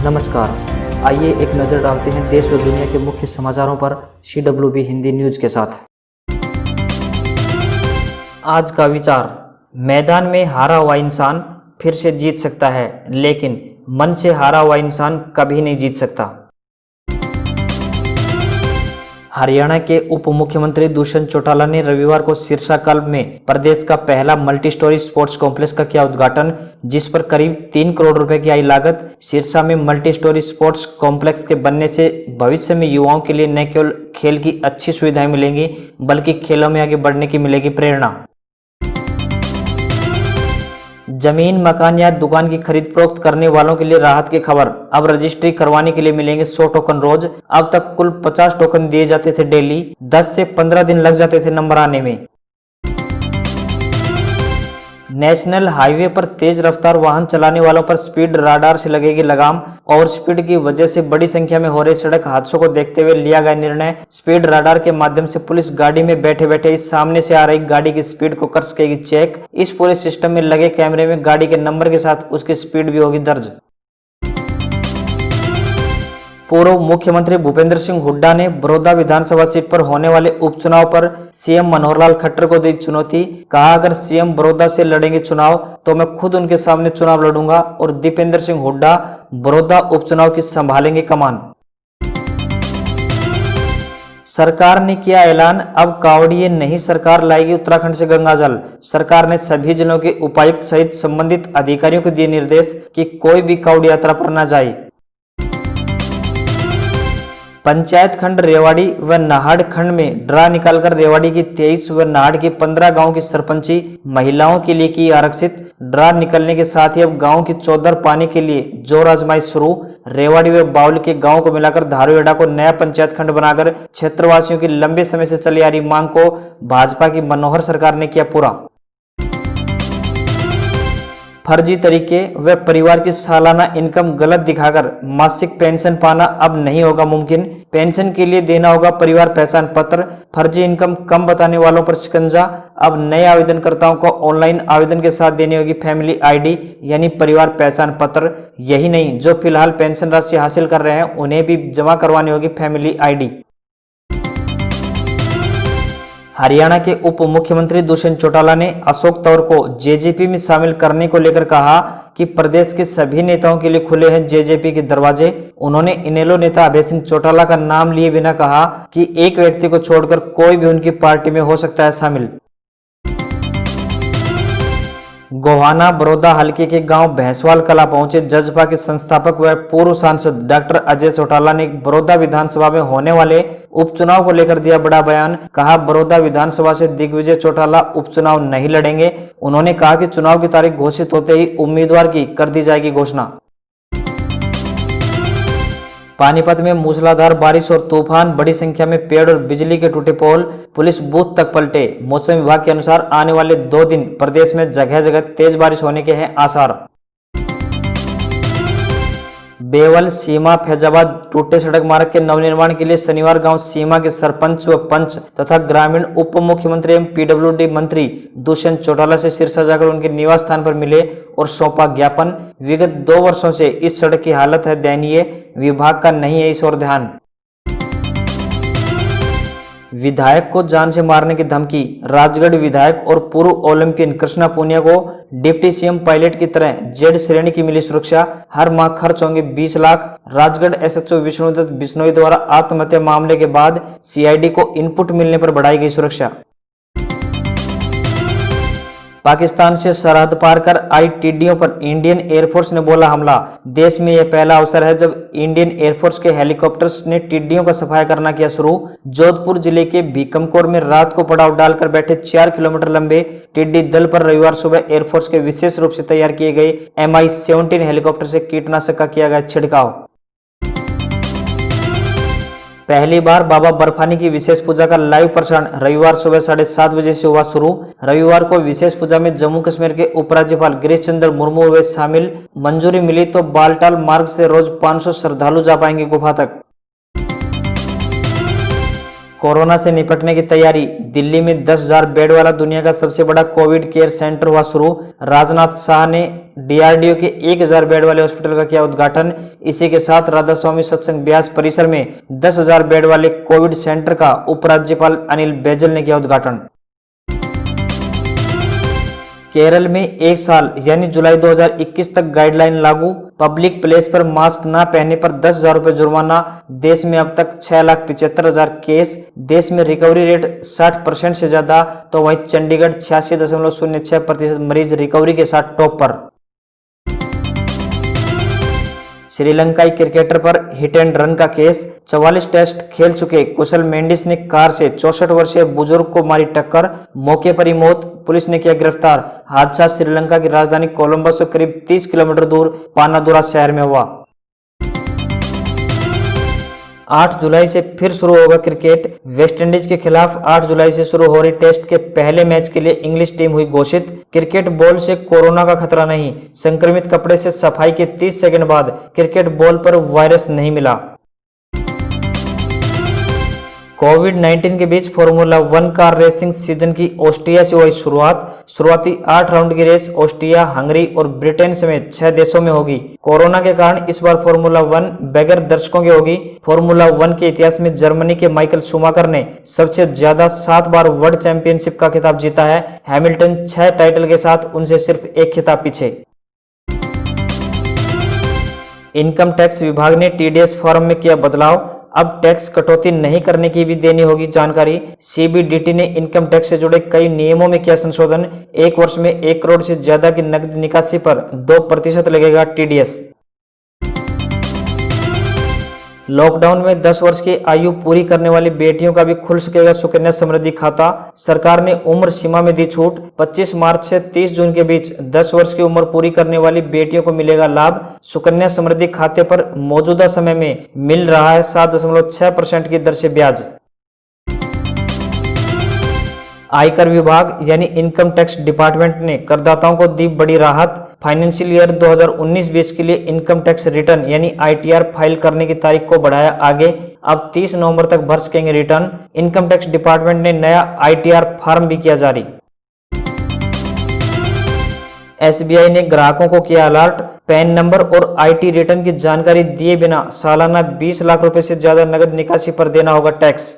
नमस्कार, आइए एक नज़र डालते हैं देश व दुनिया के मुख्य समाचारों पर CWB हिंदी न्यूज़ के साथ। आज का विचार, मैदान में हारा हुआ इंसान फिर से जीत सकता है, लेकिन मन से हारा हुआ इंसान कभी नहीं जीत सकता। हरियाणा के उप मुख्यमंत्री दुष्यंत चौटाला ने रविवार को सिरसा क्लब में प्रदेश का पहला मल्टी स्टोरी स्पोर्ट्स कॉम्प्लेक्स का किया उद्घाटन, जिस पर करीब 3 करोड़ रुपए की आई लागत। सिरसा में मल्टी स्टोरी स्पोर्ट्स कॉम्प्लेक्स के बनने से भविष्य में युवाओं के लिए न केवल खेल की अच्छी सुविधाएं मिलेंगी, बल्कि खेलों में आगे बढ़ने की मिलेगी प्रेरणा। जमीन, मकान या दुकान की खरीद फरोख्त करने वालों के लिए राहत की खबर। अब रजिस्ट्री करवाने के लिए मिलेंगे 100 टोकन रोज। अब तक कुल 50 टोकन दिए जाते थे डेली। 10 से 15 दिन लग जाते थे नंबर आने में। नेशनल हाईवे पर तेज रफ्तार वाहन चलाने वालों पर स्पीड राडार से लगेगी लगाम। ओवर स्पीड की वजह से बड़ी संख्या में हो रहे सड़क हादसों को देखते हुए लिया गया निर्णय। स्पीड राडार के माध्यम से पुलिस गाड़ी में बैठे बैठे इस सामने से आ रही गाड़ी की स्पीड को कर सकेगी चेक। इस पूरे सिस्टम में लगे कैमरे में गाड़ी के नंबर के साथ उसकी स्पीड भी होगी दर्ज। पूर्व मुख्यमंत्री भूपेंद्र सिंह हुड्डा ने बड़ौदा विधानसभा सीट पर होने वाले उपचुनाव पर सीएम मनोहर लाल खट्टर को दी चुनौती। कहा, अगर सीएम बड़ौदा से लड़ेंगे चुनाव तो मैं खुद उनके सामने चुनाव लड़ूंगा और दीपेंद्र सिंह हुड्डा बड़ौदा उपचुनाव की संभालेंगे कमान। सरकार ने किया ऐलान, अब कांवड़िए नहीं सरकार लाएगी उत्तराखंड से गंगाजल। सरकार ने सभी जिलों के उपायुक्त सहित संबंधित अधिकारियों को दिए निर्देश कि कोई भी कांवड़ी यात्रा पर न जाए। पंचायत खंड रेवाड़ी व नाहड़ खंड में ड्रा निकालकर रेवाड़ी की 23 व नाहड़ की 15 गांव की सरपंची महिलाओं के लिए की आरक्षित। ड्रा निकलने के साथ ही अब गांव की चौधर पाने के लिए जोर आजमाइश शुरू। रेवाड़ी व बाउल के गांव को मिलाकर धारूहेड़ा को नया पंचायत खंड बनाकर क्षेत्रवासियों की लंबे समय से चली आ रही मांग को भाजपा की मनोहर सरकार ने किया पूरा। फर्जी तरीके व परिवार की सालाना इनकम गलत दिखाकर मासिक पेंशन पाना अब नहीं होगा मुमकिन। पेंशन के लिए देना होगा परिवार पहचान पत्र। फर्जी इनकम कम बताने वालों पर शिकंजा। अब नए आवेदनकर्ताओं को ऑनलाइन आवेदन के साथ देनी होगी फैमिली आईडी यानी परिवार पहचान पत्र। यही नहीं, जो फिलहाल पेंशन राशि हासिल कर रहे हैं उन्हें भी जमा करवानी होगी फैमिली आईडी। हरियाणा के उप मुख्यमंत्री दुष्यंत चौटाला ने अशोक तंवर को जेजेपी में शामिल करने को लेकर कहा कि प्रदेश के सभी नेताओं के लिए खुले हैं जेजेपी के दरवाजे। उन्होंने इनेलो नेता अभय सिंह चौटाला का नाम लिए बिना कहा कि एक व्यक्ति को छोड़कर कोई भी उनकी पार्टी में हो सकता है शामिल। गोहाना बड़ौदा हलके के गांव भैंसवाल कला पहुंचे जजपा के संस्थापक व पूर्व सांसद डॉक्टर अजय चौटाला ने बड़ौदा विधानसभा में होने वाले उपचुनाव को लेकर दिया बड़ा बयान। कहा, बड़ौदा विधानसभा से दिग्विजय चौटाला उपचुनाव नहीं लड़ेंगे। उन्होंने कहा कि चुनाव की तारीख घोषित होते ही उम्मीदवार की कर दी जाएगी घोषणा। पानीपत में मूसलाधार बारिश और तूफान, बड़ी संख्या में पेड़ और बिजली के टूटे पोल, पुलिस बूथ तक पलटे। मौसम विभाग के अनुसार आने वाले 2 दिन प्रदेश में जगह जगह तेज बारिश होने के हैं आसार। बेवल सीमा फैजाबाद टूटे सड़क मार्ग के नवनिर्माण के लिए शनिवार गांव सीमा के सरपंच व पंच तथा ग्रामीण उप मुख्यमंत्री एवं पीडब्ल्यूडी मंत्री दुष्यंत चौटाला से सिरसा जाकर उनके निवास स्थान पर मिले और सौंपा ज्ञापन। विगत 2 वर्षों से इस सड़क की हालत है दयनीय, विभाग का नहीं है इस ओर ध्यान। विधायक को जान से मारने की धमकी। राजगढ़ विधायक और पूर्व ओलंपियन कृष्णा पूनिया को डिप्टी सीएम पायलट की तरह जेड श्रेणी की मिली सुरक्षा। हर माह खर्च होंगे 20 लाख। राजगढ़ एसएचओ विष्णुदत्त बिश्नोई द्वारा आत्महत्या मामले के बाद सीआईडी को इनपुट मिलने पर बढ़ाई गई सुरक्षा। पाकिस्तान से सरहद पार कर आई टिड्डियों पर इंडियन एयरफोर्स ने बोला हमला। देश में यह पहला अवसर है जब इंडियन एयरफोर्स के हेलीकॉप्टर्स ने टिड्डियों का सफाया करना किया शुरू। जोधपुर जिले के भीकमकोर में रात को पड़ाव डालकर बैठे 4 किलोमीटर लंबे टिड्डी दल पर रविवार सुबह एयरफोर्स के विशेष रूप से तैयार किए गए MI-17 हेलीकॉप्टर से कीटनाशक का किया गया छिड़काव। पहली बार बाबा बर्फानी की विशेष पूजा का लाइव प्रसारण रविवार सुबह 7:30 बजे से हुआ शुरू। रविवार को विशेष पूजा में जम्मू कश्मीर के उपराज्यपाल गिरीश चंद्र मुर्मू हुए शामिल। मंजूरी मिली तो बालटाल मार्ग से रोज 500 श्रद्धालु जा पाएंगे गुफा तक। कोरोना से निपटने की तैयारी। दिल्ली में 10,000 बेड वाला दुनिया का सबसे बड़ा कोविड केयर सेंटर हुआ शुरू। राजनाथ शाह ने डीआरडीओ के 1000 बेड वाले हॉस्पिटल का किया उद्घाटन। इसी के साथ राधा स्वामी सत्संग ब्यास परिसर में 10,000 बेड वाले कोविड सेंटर का उपराज्यपाल अनिल बैजल ने किया उद्घाटन। केरल में एक साल यानी जुलाई 2021 तक गाइडलाइन लागू। पब्लिक प्लेस पर मास्क न पहनने पर 10,000 रुपये जुर्माना। देश में अब तक 6,75,000 केस। देश में रिकवरी रेट 60% से ज्यादा, तो वहीं चंडीगढ़ 86.06% मरीज रिकवरी के साथ टॉप पर। श्रीलंकाई क्रिकेटर पर हिट एंड रन का केस। 44 टेस्ट खेल चुके कुशल मेंडिस ने कार से 64 वर्षीय बुजुर्ग को मारी टक्कर, मौके पर ही मौत। पुलिस ने किया गिरफ्तार। हादसा श्रीलंका की राजधानी कोलंबो से करीब 30 किलोमीटर दूर पानादुरा शहर में हुआ। 8 जुलाई से फिर शुरू होगा क्रिकेट। वेस्टइंडीज के खिलाफ 8 जुलाई से शुरू हो रही टेस्ट के पहले मैच के लिए इंग्लिश टीम हुई घोषित। क्रिकेट बॉल से कोरोना का खतरा नहीं। संक्रमित कपड़े से सफाई के 30 सेकंड बाद क्रिकेट बॉल पर वायरस नहीं मिला। कोविड-19 के बीच फॉर्मूला 1 कार रेसिंग सीजन की ऑस्ट्रिया से हुई शुरुआत। शुरुआती 8 राउंड की रेस ऑस्ट्रिया, हंगरी और ब्रिटेन समेत 6 देशों में होगी। कोरोना के कारण इस बार फॉर्मूला 1 बगैर दर्शकों की होगी। फॉर्मूला 1 के इतिहास में जर्मनी के माइकल शूमाकर ने सबसे ज्यादा 7 बार वर्ल्ड चैंपियनशिप का खिताब जीता है। हैमिल्टन 6 टाइटल के साथ उनसे सिर्फ 1 खिताब पीछे। इनकम टैक्स विभाग ने टीडीएस फॉर्म में किया बदलाव। अब टैक्स कटौती नहीं करने की भी देनी होगी जानकारी। सीबीडीटी ने इनकम टैक्स से जुड़े कई नियमों में किया संशोधन। 1 वर्ष में 1 करोड़ से ज्यादा की नकद निकासी पर 2% लगेगा टीडीएस। लॉकडाउन में 10 वर्ष की आयु पूरी करने वाली बेटियों का भी खुल सकेगा सुकन्या समृद्धि खाता। सरकार ने उम्र सीमा में दी छूट। 25 मार्च से 30 जून के बीच 10 वर्ष की उम्र पूरी करने वाली बेटियों को मिलेगा लाभ। सुकन्या समृद्धि खाते पर मौजूदा समय में मिल रहा है 7.6% की दर से ब्याज। आयकर विभाग यानी इनकम टैक्स डिपार्टमेंट ने करदाताओं को दी बड़ी राहत। फाइनेंशियल ईयर 2019-20 के लिए इनकम टैक्स रिटर्न यानी आईटीआर फाइल करने की तारीख को बढ़ाया आगे। अब 30 नवंबर तक भर सकेंगे रिटर्न। इनकम टैक्स डिपार्टमेंट ने नया आईटीआर फॉर्म भी किया जारी। एसबीआई ने ग्राहकों को किया अलर्ट। पैन नंबर और आईटी रिटर्न की जानकारी दिए बिना सालाना 20 लाख रुपए से ज्यादा नगद निकासी पर देना होगा टैक्स।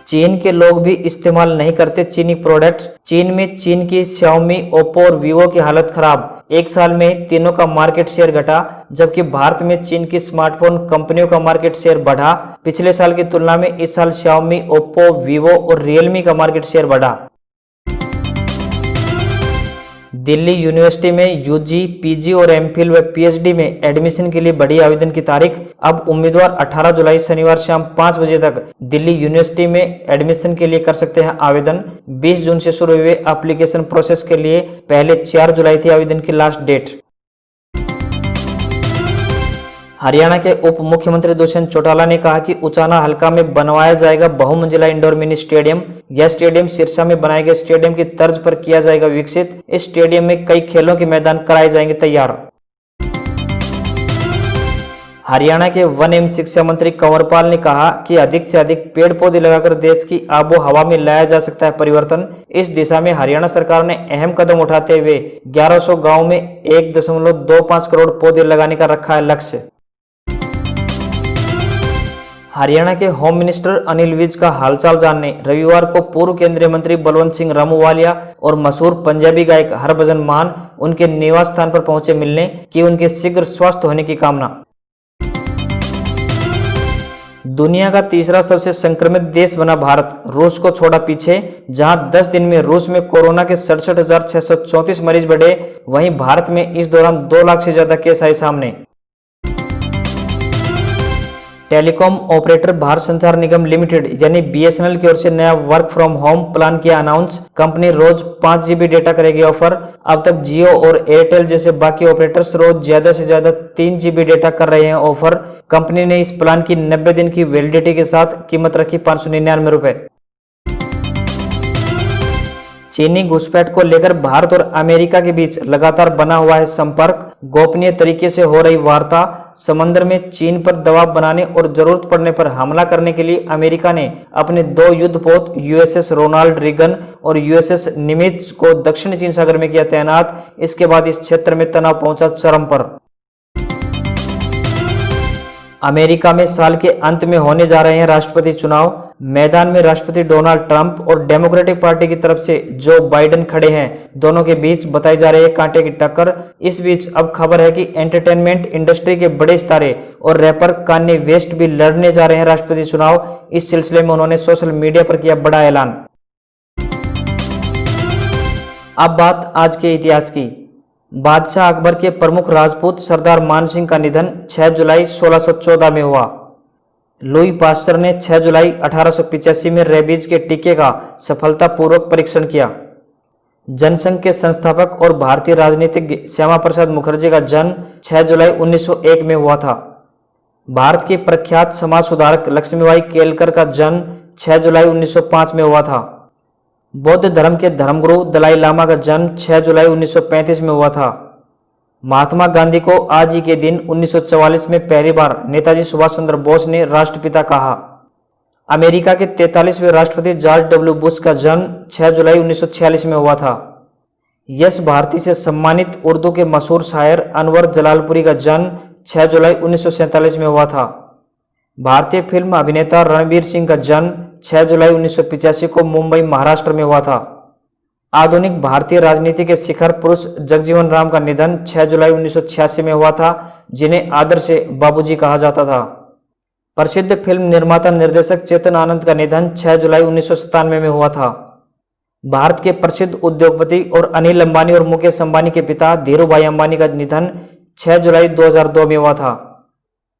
चीन के लोग भी इस्तेमाल नहीं करते चीनी प्रोडक्ट्स। चीन में चीन की Xiaomi, Oppo और Vivo की हालत खराब। 1 साल में तीनों का मार्केट शेयर घटा, जबकि भारत में चीन की स्मार्टफोन कंपनियों का मार्केट शेयर बढ़ा। पिछले साल की तुलना में इस साल Xiaomi, Oppo, Vivo और Realme का मार्केट शेयर बढ़ा। दिल्ली यूनिवर्सिटी में यूजी, पीजी और एमफिल व पीएचडी में एडमिशन के लिए बढ़ी आवेदन की तारीख। अब उम्मीदवार 18 जुलाई शनिवार शाम 5 बजे तक दिल्ली यूनिवर्सिटी में एडमिशन के लिए कर सकते हैं आवेदन। 20 जून से शुरू हुए एप्लीकेशन प्रोसेस के लिए पहले 4 जुलाई थी आवेदन की लास्ट डेट। हरियाणा के उप मुख्यमंत्री दुष्यंत चौटाला ने कहा कि उचाना हलका में बनवाया जाएगा बहुमंजिला इंडोर मिनी स्टेडियम। यह स्टेडियम सिरसा में बनाए गए स्टेडियम की तर्ज पर किया जाएगा विकसित। इस स्टेडियम में कई खेलों के मैदान कराए जाएंगे तैयार। हरियाणा के वन एवं शिक्षा मंत्री कंवरपाल ने कहा कि अधिक से अधिक पेड़ पौधे लगाकर देश की आबो हवा में लाया जा सकता है परिवर्तन। इस दिशा में हरियाणा सरकार ने अहम कदम उठाते हुए 1100 गाँव में 1.25 करोड़ पौधे लगाने का रखा है लक्ष्य। हरियाणा के होम मिनिस्टर अनिल विज का हालचाल जानने रविवार को पूर्व केंद्रीय मंत्री बलवंत सिंह रामूवालिया और मशहूर पंजाबी गायक हरभजन मान उनके निवास स्थान पर पहुंचे मिलने की उनके शीघ्र स्वस्थ होने की कामना। दुनिया का तीसरा सबसे संक्रमित देश बना भारत, रूस को छोड़ा पीछे। जहां 10 दिन में रूस में कोरोना के 67,634 मरीज बढ़े, वहीं भारत में इस दौरान 2 लाख से ज्यादा केस आए सामने। टेलीकॉम ऑपरेटर भारत संचार निगम लिमिटेड यानी बीएसएनएल की ओर से नया वर्क फ्रॉम होम प्लान किया अनाउंस। कंपनी रोज 5 GB डेटा करेगी ऑफर। अब तक जियो और एयरटेल जैसे बाकी ऑपरेटर्स रोज ज्यादा से ज्यादा 3 GB डेटा कर रहे हैं ऑफर। कंपनी ने इस प्लान की 90 दिन की वैलिडिटी के साथ कीमत रखी 599 रुपए। चीनी घुसपैठ को लेकर भारत और अमेरिका के बीच लगातार बना हुआ है संपर्क। गोपनीय तरीके से हो रही वार्ता। समंदर में चीन पर दबाव बनाने और जरूरत पड़ने पर हमला करने के लिए अमेरिका ने अपने 2 युद्धपोत यूएसएस रोनाल्ड रीगन और यूएसएस निमित्ज को दक्षिण चीन सागर में किया तैनात। इसके बाद इस क्षेत्र में तनाव पहुंचा चरम पर। अमेरिका में साल के अंत में होने जा रहे हैं राष्ट्रपति चुनाव। मैदान में राष्ट्रपति डोनाल्ड ट्रंप और डेमोक्रेटिक पार्टी की तरफ से जो बाइडेन खड़े हैं। दोनों के बीच बताई जा रही है कांटे की टक्कर। इस बीच अब खबर है कि एंटरटेनमेंट इंडस्ट्री के बड़े सितारे और रैपर कान्ये वेस्ट भी लड़ने जा रहे हैं राष्ट्रपति चुनाव। इस सिलसिले में उन्होंने सोशल मीडिया पर किया बड़ा ऐलान। अब बात आज के इतिहास की। बादशाह अकबर के प्रमुख राजपूत सरदार मान सिंह का निधन 6 जुलाई 1614 में हुआ। लुई पास्चर ने 6 जुलाई 1885 में रेबीज के टीके का सफलतापूर्वक परीक्षण किया। जनसंघ के संस्थापक और भारतीय राजनीतिज्ञ श्यामा प्रसाद मुखर्जी का जन्म 6 जुलाई 1901 में हुआ था। भारत के प्रख्यात समाज सुधारक लक्ष्मीबाई केलकर का जन्म 6 जुलाई 1905 में हुआ था। बौद्ध धर्म के धर्मगुरु दलाई लामा का जन्म 6 जुलाई 1935 में हुआ था। महात्मा गांधी को आज ही के दिन 1944 में पहली बार नेताजी सुभाष चंद्र बोस ने राष्ट्रपिता कहा। अमेरिका के 43वें राष्ट्रपति जॉर्ज डब्ल्यू बुश का जन्म 6 जुलाई 1946 में हुआ था। यश भारती से सम्मानित उर्दू के मशहूर शायर अनवर जलालपुरी का जन्म 6 जुलाई 1947 में हुआ था। भारतीय फिल्म अभिनेता रणवीर सिंह का जन्म 6 जुलाई 1985 को मुंबई महाराष्ट्र में हुआ था। आधुनिक भारतीय राजनीति के शिखर पुरुष जगजीवन राम का निधन 6 जुलाई 1986 में हुआ था, जिन्हें आदर से बाबूजी कहा जाता था। प्रसिद्ध फिल्म निर्माता निर्देशक चेतन आनंद का निधन 6 जुलाई 1997 में हुआ था। भारत के प्रसिद्ध उद्योगपति और अनिल अंबानी और मुकेश अंबानी के पिता धीरू भाई अंबानी का निधन 6 जुलाई 2002 में हुआ था।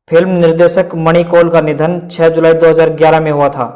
फिल्म निर्देशक मणि कौल का निधन 6 जुलाई 2011 में हुआ था।